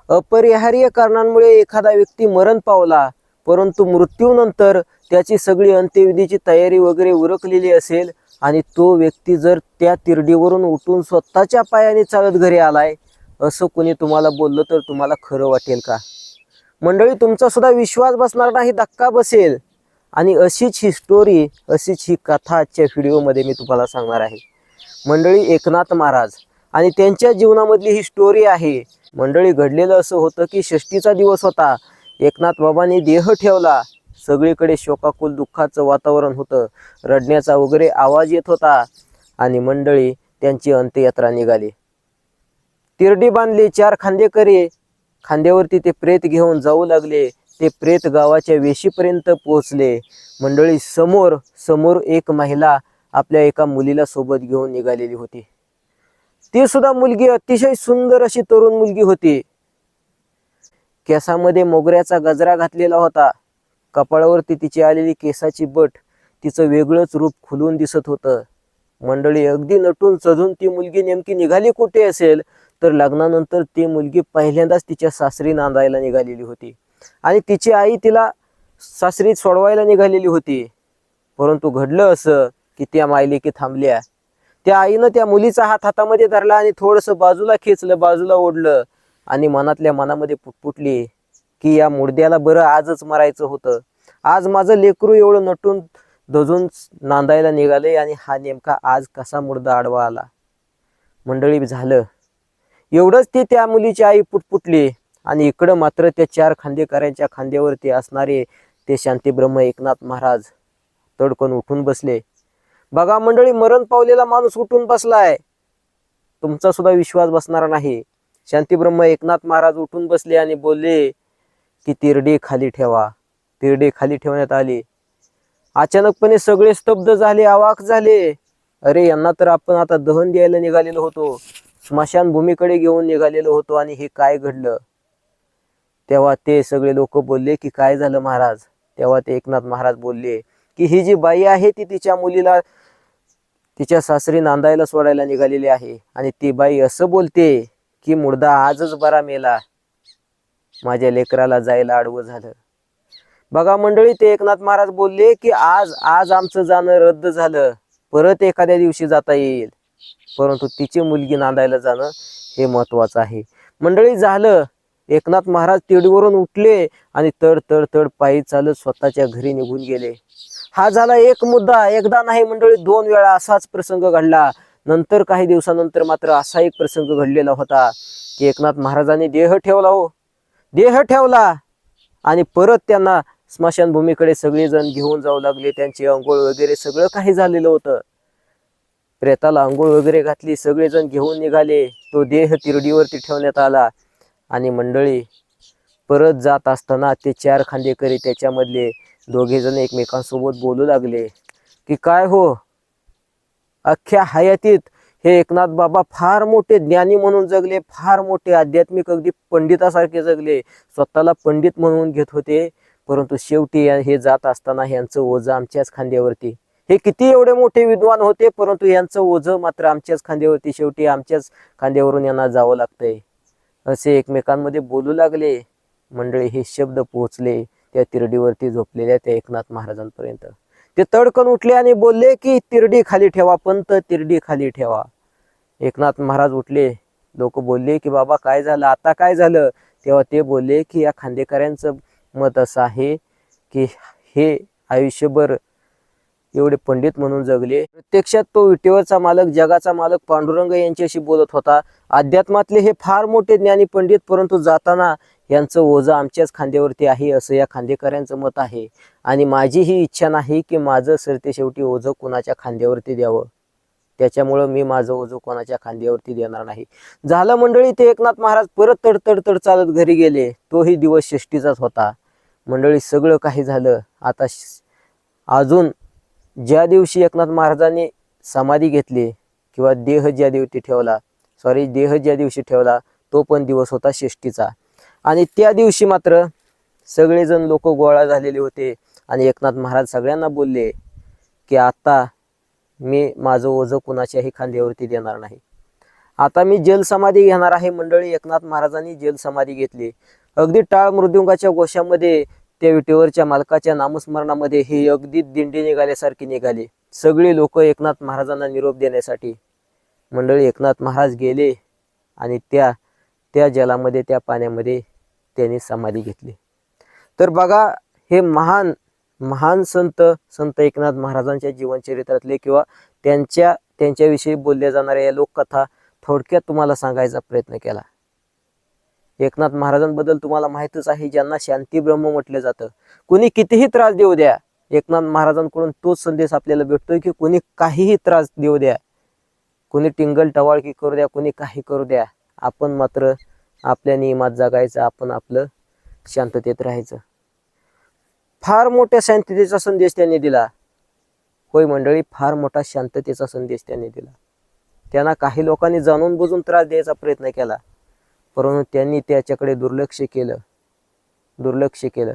अपरिहार्य कारणांमुळे एखादा व्यक्ती मरण पावला, परंतु मृत्यूनंतर त्याची सगळी अंत्यविधीची तयारी वगैरे उरकलेली असेल आणि तो व्यक्ती जर त्या तिरडीवरून उठून स्वतःच्या पायाने चालत घरी आलाय, असं कोणी तुम्हाला बोललं तर तुम्हाला खरं वाटेल का? मंडळी, तुमचा सुद्धा विश्वास बसणार नाही, धक्का बसेल. आणि अशीच ही स्टोरी, अशीच ही कथा आजच्या व्हिडिओमध्ये मी तुम्हाला सांगणार आहे. मंडळी, एकनाथ महाराज आणि त्यांच्या जीवनामधली ही स्टोरी आहे. मंडळी, घडलेलं असं होतं की षष्टीचा दिवस होता. एकनाथ बाबांनी देह ठेवला. सगळीकडे शोकाकुल दुःखाचं वातावरण होतं. रडण्याचा वगैरे आवाज येत होता. आणि मंडळी, त्यांची अंत्ययात्रा निघाली. तिरडी बांधली, 4 खांदेकरी खांद्यावरती ते प्रेत घेऊन जाऊ लागले. ते प्रेत गावाच्या वेशीपर्यंत पोहोचले. मंडळी, समोर एक महिला आपल्या एका मुलीला सोबत घेऊन निघालेली होती. ती सुद्धा मुलगी अतिशय सुंदर अशी तरुण मुलगी होती. केसामध्ये मोगऱ्याचा गजरा घातलेला होता. कपाळावरती तिची आलेली केसाची बट तिचं वेगळंच रूप खुलून दिसत होतं. मंडळी, अगदी नटून सजून ती मुलगी नेमकी निघाली कुठे असेल तर लग्नानंतर ती मुलगी पहिल्यांदाच तिच्या सासरी नांदायला निघालेली होती आणि तिची आई तिला सासरीत सोडवायला निघालेली होती. परंतु घडलं असं की त्या मायलेकी थांबल्या. त्या आईनं त्या मुलीचा हात हातामध्ये धरला आणि थोडंसं बाजूला खेचलं, बाजूला ओढलं आणि मनातल्या मनामध्ये पुटपुटली की या मुर्द्याला बरं आजच मरायचं होतं. आज माझं लेकरू एवढं नटून धजून नांदायला निघाले आणि हा नेमका आज कसा मुर्दा आडवा आला. मंडळी, झालं एवढंच ती त्या मुलीची आई पुटपुटली. आणि इकडं मात्र त्या 4 खांदेकऱ्यांच्या खांद्यावरती असणारे ते शांतीब्रह्म एकनाथ महाराज तडकन उठून बसले. बघा मंडळी, मरण पावलेला माणूस उठून बसलाय. तुमचा सुद्धा विश्वास बसणार नाही. शांतीब्रह्म एकनाथ महाराज उठून बसले आणि बोलले की तिरडी खाली ठेवा. तिरडी खाली ठेवण्यात आली. अचानकपणे सगळे स्तब्ध झाले, अवाक झाले. अरे, यांना तर आपण आता दहन द्यायला निघालेलो होतो, स्मशान भूमीकडे घेऊन निघालेलो होतो आणि हे काय घडलं? तेव्हा ते सगळे लोक बोलले की काय झालं महाराज? तेव्हा ते एकनाथ महाराज बोलले की ही जी बाई आहे ती तिच्या मुलीला तिच्या सासरी नांदायला सोडायला निघालेली आहे आणि ती बाई असं बोलते की मुर्दा आजच बरा मेला, माझ्या लेकराला जायला आडवं झालं. बघा मंडळी, ते एकनाथ महाराज बोलले की आज आमचं जाणं रद्द झालं, परत एखाद्या दिवशी जाता येईल, परंतु तिची मुलगी नांदायला जाणं हे महत्वाचं आहे. मंडळी, झालं. एकनाथ महाराज तिरडीवरून उठले आणि तड तड तड पायी चालत स्वतःच्या घरी निघून गेले. हा झाला एक मुद्दा. एकदा नाही मंडळी, 2 वेळा असाच प्रसंग घडला. नंतर काही दिवसानंतर मात्र असा एक प्रसंग घडलेला होता की एकनाथ महाराजांनी देह ठेवला आणि परत त्यांना स्मशानभूमीकडे सगळेजण घेऊन जाऊ लागले. त्यांची अंघोळ वगैरे सगळं काही झालेलं होतं. प्रेताला अंघोळ वगैरे घातली, सगळेजण घेऊन निघाले. तो देह तिरडीवरती ठेवण्यात आला आणि मंडळी, परत जात असताना ते 4 खांदेकरी त्याच्यामधले 2 जण एकमेकांसोबत बोलू लागले की काय हो, अख्ख्या हयातीत हे एकनाथ बाबा फार मोठे ज्ञानी म्हणून जगले, फार मोठे आध्यात्मिक अगदी पंडितासारखे जगले, स्वतःला पंडित म्हणून घेत होते, परंतु शेवटी हे जात असताना यांचं ओझं आमच्याच खांद्यावरती. हे किती एवढे मोठे विद्वान होते, परंतु यांचं ओझं मात्र आमच्याच खांद्यावरती. शेवटी आमच्याच खांद्यावरून यांना जावं लागतंय, असे एकमेकांमध्ये बोलू लागले. मंडळी, हे शब्द पोहोचले त्या तिरडीवरती झोपलेल्या त्या एकनाथ महाराजांपर्यंत. ते तडकन उठले आणि बोलले की तिरडी खाली ठेवा पंत, तिरडी खाली ठेवा. एकनाथ महाराज उठले. लोक बोलले की बाबा काय झालं, आता काय झालं? तेव्हा ते बोलले की या खांदेकऱ्यांचं मत असं आहे की हे आयुष्यभर एवढे पंडित म्हणून जगले, प्रत्यक्षात तो विटेवरचा मालक, जगाचा मालक पांडुरंग यांच्याशी बोलत होता. अध्यात्मातले हे फार मोठे ज्ञानी पंडित, परंतु जाताना यांचं ओझं आमच्याच खांद्यावरती आहे, असं या खांदेकऱ्यांचं मत आहे. आणि माझी ही इच्छा नाही की माझं सरते शेवटी ओझं कोणाच्या खांद्यावरती द्यावं, त्याच्यामुळं मी माझं ओझं कोणाच्या खांद्यावरती देणार नाही. झालं मंडळी, ते एकनाथ महाराज परत तडतड चालत घरी गेले. तोही दिवस षष्टीचाच होता. मंडळी, सगळं काही झालं. आता अजून ज्या दिवशी एकनाथ महाराजांनी समाधी घेतली किंवा देह ज्या दिवशी ठेवला तो पण दिवस होता षष्टीचा. आणि त्या दिवशी मात्र सगळेजण लोक गोळा झालेले होते आणि एकनाथ महाराज सगळ्यांना बोलले की आता मी माझं ओझं कुणाच्याही खांद्यावरती देणार नाही. आता मी जलसमाधी घेणार आहे मंडळी. एकनाथ महाराजांनी जलसमाधी घेतली. अगदी टाळ मृदुंगाच्या घोषामध्ये, त्या विटेवरच्या मालकाच्या नामस्मरणामध्ये हे अगदी दिंडी निघाल्यासारखी निघाली. सगळे लोक एकनाथ महाराजांना निरोप देण्यासाठी. मंडळी, एकनाथ महाराज गेले आणि त्या जलामध्ये, त्या पाण्यामध्ये त्यांनी समाधी घेतली. तर बघा, हे महान संत एकनाथ महाराजांच्या जीवनचरित्रातले किंवा त्यांच्याविषयी बोलल्या जाणाऱ्या या लोककथा थोडक्यात तुम्हाला सांगायचा प्रयत्न केला. एकनाथ महाराजांबद्दल तुम्हाला माहितच आहे, ज्यांना शांती ब्रह्म म्हटलं जातं. कुणी कितीही त्रास देऊ द्या, एकनाथ महाराजांकडून तोच संदेश आपल्याला भेटतोय की कुणी काहीही त्रास देऊ द्या, कुणी टिंगल टवाळकी करू द्या, कुणी काही करू द्या, आपण मात्र आपल्या नियमात जगायचं, आपण आपलं शांततेत राहायचं. फार मोठ्या शांततेचा संदेश त्यांनी दिला. होय मंडळी, फार मोठा शांततेचा संदेश त्यांनी दिला. त्यांना काही लोकांनी जाणून बुजून त्रास द्यायचा प्रयत्न केला, परंतु त्यांनी त्याच्याकडे दुर्लक्ष केलं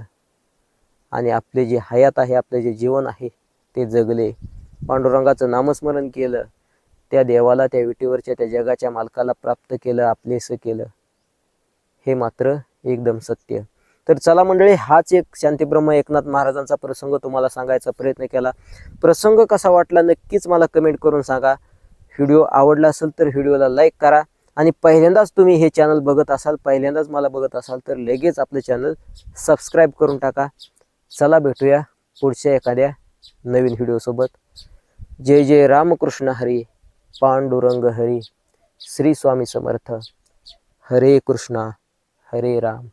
आणि आपले जे हयात आहे, आपले जे जीवन आहे ते जगले. पांडुरंगाचं नामस्मरण केलं, त्या देवाला, त्या विटेवरच्या त्या जगाच्या मालकाला प्राप्त केलं, आपलेसं केलं. हे मात्र एकदम सत्य. तर चला मंडळी, हाच एक शांतीब्रह्म एकनाथ महाराजांचा प्रसंग तुम्हाला सांगायचा प्रयत्न केला. प्रसंग कसा वाटला नक्कीच मला कमेंट करून सांगा. व्हिडिओ आवडला असेल तर व्हिडिओला लाईक करा आणि पहिल्यांदाच तुम्ही हे चॅनल बघत असाल, पहिल्यांदाच मला बघत असाल तर लगेच आपलं चॅनल सबस्क्राईब करून टाका. चला भेटूया पुढच्या एखाद्या नवीन व्हिडिओसोबत. जय जय रामकृष्ण हरी, पांडुरंग हरी, श्री स्वामी समर्थ. हरे कृष्णा हरे राम.